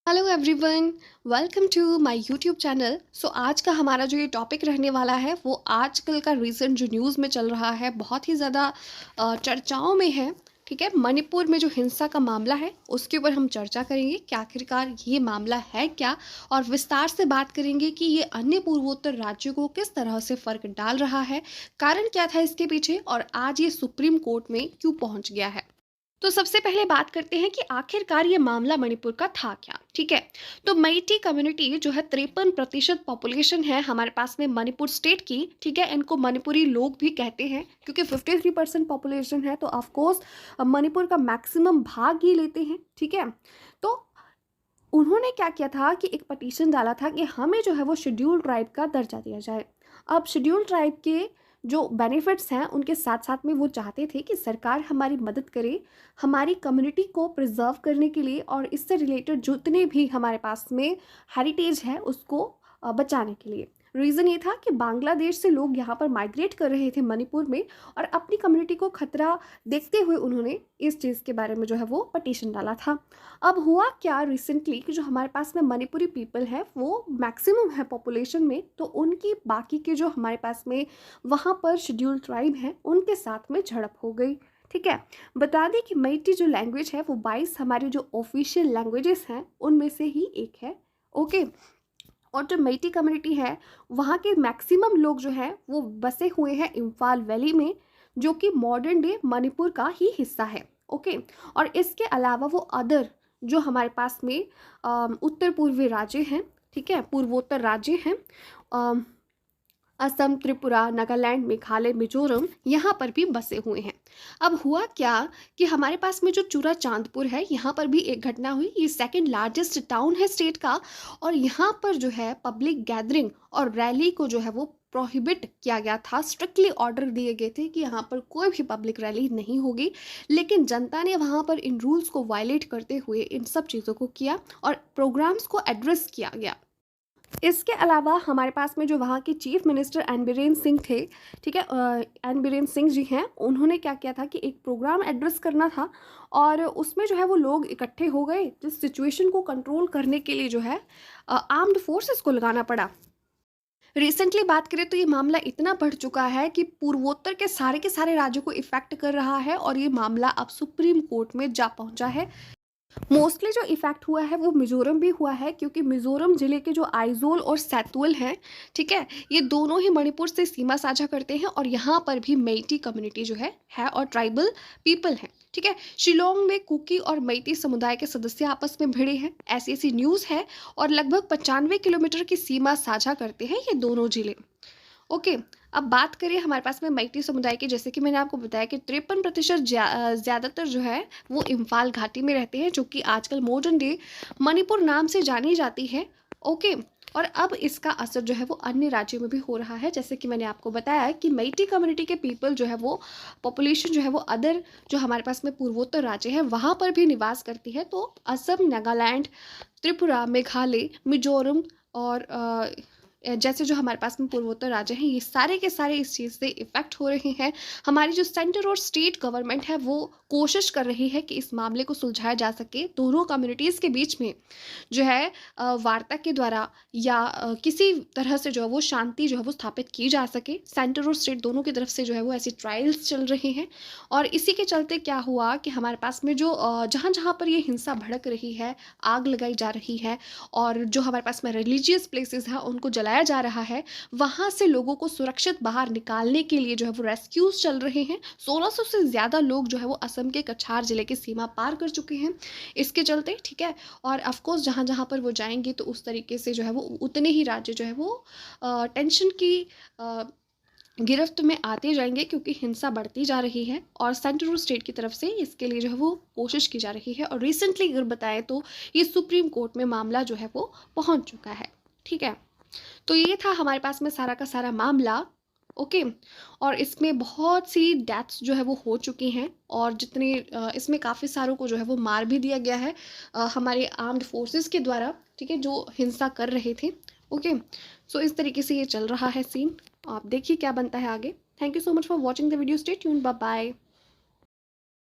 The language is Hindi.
Hello everyone, welcome to my YouTube channel. आज का हमारा जो ये टॉपिक रहने वाला है वो आजकल का रीसेंट जो न्यूज़ में चल रहा है, बहुत ही ज़्यादा चर्चाओं में है। ठीक है, मणिपुर में जो हिंसा का मामला है उसके ऊपर हम चर्चा करेंगे कि आखिरकार ये मामला है क्या, और विस्तार से बात करेंगे कि ये अन्य पूर्वोत्तर राज्यों को किस तरह से फ़र्क डाल रहा है, कारण क्या था इसके पीछे, और आज ये सुप्रीम कोर्ट में क्यों पहुंच गया है। तो सबसे पहले बात करते हैं कि आखिरकार ये मामला मणिपुर का था क्या। ठीक है, तो मेइटी कम्युनिटी जो है 53% पॉपुलेशन है हमारे पास में मणिपुर स्टेट की। ठीक है, इनको मणिपुरी लोग भी कहते हैं क्योंकि 53% पॉपुलेशन है, तो ऑफकोर्स मणिपुर का मैक्सिमम भाग ये लेते हैं। ठीक है, तो उन्होंने क्या किया था कि एक पटिशन डाला था कि हमें जो है वो शेड्यूल ट्राइब का दर्जा दिया जाए। अब शेड्यूल ट्राइब के जो बेनिफिट्स हैं उनके साथ साथ में वो चाहते थे कि सरकार हमारी मदद करे, हमारी कम्युनिटी को प्रिजर्व करने के लिए, और इससे रिलेटेड जितने भी हमारे पास में हेरिटेज है उसको बचाने के लिए। रीज़न ये था कि बांग्लादेश से लोग यहाँ पर माइग्रेट कर रहे थे मणिपुर में, और अपनी कम्युनिटी को खतरा देखते हुए उन्होंने इस चीज़ के बारे में जो है वो पटिशन डाला था। अब हुआ क्या रिसेंटली कि जो हमारे पास में मणिपुरी पीपल है वो मैक्सिमम है पॉपुलेशन में, तो उनकी बाकी के जो हमारे पास में वहाँ पर शेड्यूल ट्राइब हैं उनके साथ में झड़प हो गई। ठीक है, बता दें कि मेइटी जो लैंग्वेज है वो 22 हमारे जो ऑफिशियल लैंग्वेजेस हैं उनमें से ही एक है। ओके, और जो मेइटी कम्युनिटी है वहाँ के मैक्सिमम लोग जो हैं वो बसे हुए हैं इम्फाल वैली में, जो कि मॉडर्न डे मणिपुर का ही हिस्सा है। ओके, और इसके अलावा वो अदर जो हमारे पास में उत्तर पूर्वी राज्य हैं, ठीक है, पूर्वोत्तर राज्य हैं, असम, त्रिपुरा, नागालैंड, मेघालय, मिजोरम, यहाँ पर भी बसे हुए हैं। अब हुआ क्या कि हमारे पास में जो चूरा चांदपुर है यहाँ पर भी एक घटना हुई। ये सेकंड लार्जेस्ट टाउन है स्टेट का, और यहाँ पर जो है पब्लिक गैदरिंग और रैली को जो है वो प्रोहिबिट किया गया था। स्ट्रिक्टली ऑर्डर दिए गए थे कि यहाँ पर कोई भी पब्लिक रैली नहीं होगी, लेकिन जनता ने वहाँ पर इन रूल्स को वायलेट करते हुए इन सब चीज़ों को किया और प्रोग्राम्स को एड्रेस किया गया। इसके अलावा हमारे पास में जो वहाँ के chief minister N Biren Singh थे, ठीक है, एन बीरेन सिंह जी हैं, उन्होंने क्या किया था कि एक प्रोग्राम एड्रेस करना था, और उसमें जो है वो लोग इकट्ठे हो गए जिस सिचुएशन को कंट्रोल करने के लिए जो है आर्म्ड फोर्सेस को लगाना पड़ा। रिसेंटली बात करें तो ये मामला इतना बढ़ चुका है कि पूर्वोत्तर के सारे राज्यों को इफेक्ट कर रहा है, और ये मामला अब सुप्रीम कोर्ट में जा पहुंचा है। मोस्टली जो इफेक्ट हुआ है वो मिजोरम भी हुआ है, क्योंकि मिजोरम जिले के जो आइजोल और सैतुअल हैं, ठीक है, ये दोनों ही मणिपुर से सीमा साझा करते हैं, और यहाँ पर भी मेइटी कम्युनिटी जो है और ट्राइबल पीपल हैं। ठीक है, शिलोंग में कुकी और मेइटी समुदाय के सदस्य आपस में भिड़े हैं, ऐसी ऐसी न्यूज़ है, और लगभग 95 किलोमीटर की सीमा साझा करते हैं ये दोनों जिले। ओके, अब बात करें हमारे पास में मेइटी समुदाय की। जैसे कि मैंने आपको बताया कि 53% ज़्यादातर जो है वो इम्फाल घाटी में रहते हैं, जो कि आजकल मॉडर्न डे मणिपुर नाम से जानी जाती है। ओके, और अब इसका असर जो है वो अन्य राज्यों में भी हो रहा है। जैसे कि मैंने आपको बताया कि मेइटी कम्युनिटी के पीपल जो है वो पॉपुलेशन जो है वो अदर जो हमारे पास में पूर्वोत्तर राज्य हैं वहाँ पर भी निवास करती है। तो असम, नागालैंड, त्रिपुरा, मेघालय, मिजोरम और जैसे जो हमारे पास में पूर्वोत्तर राज्य हैं, ये सारे के सारे इस चीज़ से इफ़ेक्ट हो रहे हैं। हमारी जो सेंटर और स्टेट गवर्नमेंट है वो कोशिश कर रही है कि इस मामले को सुलझाया जा सके, दोनों कम्युनिटीज़ के बीच में जो है वार्ता के द्वारा या किसी तरह से जो है वो शांति जो है वो स्थापित की जा सके। सेंटर और स्टेट दोनों की तरफ से जो है वो ऐसी ट्रायल्स चल रहे हैं, और इसी के चलते क्या हुआ कि हमारे पास में जो जहाँ जहाँ पर ये हिंसा भड़क रही है, आग लगाई जा रही है, और जो हमारे पास में रिलीजियस प्लेसेस हैं उनको जलाया जा रहा है, वहाँ से लोगों को सुरक्षित बाहर निकालने के लिए जो है वो रेस्क्यूज चल रहे हैं। 1600 से ज़्यादा लोग जो है वो असम के कछार जिले की सीमा पार कर चुके हैं इसके चलते। ठीक है, और ऑफकोर्स जहाँ जहाँ पर वो जाएंगे तो उस तरीके से जो है वो उतने ही राज्य जो है वो टेंशन की गिरफ्त में आते जाएंगे, क्योंकि हिंसा बढ़ती जा रही है, और सेंट्रल स्टेट की तरफ से इसके लिए जो है वो कोशिश की जा रही है। और रिसेंटली अगर बताएं तो ये सुप्रीम कोर्ट में मामला जो है वो पहुंच चुका है। ठीक है, तो ये था हमारे पास में सारा का सारा मामला। ओके, और इसमें बहुत सी डेथ्स जो है वो हो चुकी हैं, और जितने इसमें काफ़ी सारों को जो है वो मार भी दिया गया है हमारे आर्म्ड फोर्सेस के द्वारा, ठीक है, जो हिंसा कर रहे थे। ओके, सो इस तरीके से ये चल रहा है सीन। आप देखिए क्या बनता है आगे। Thank you so much for watching the video. Stay tuned, bye bye.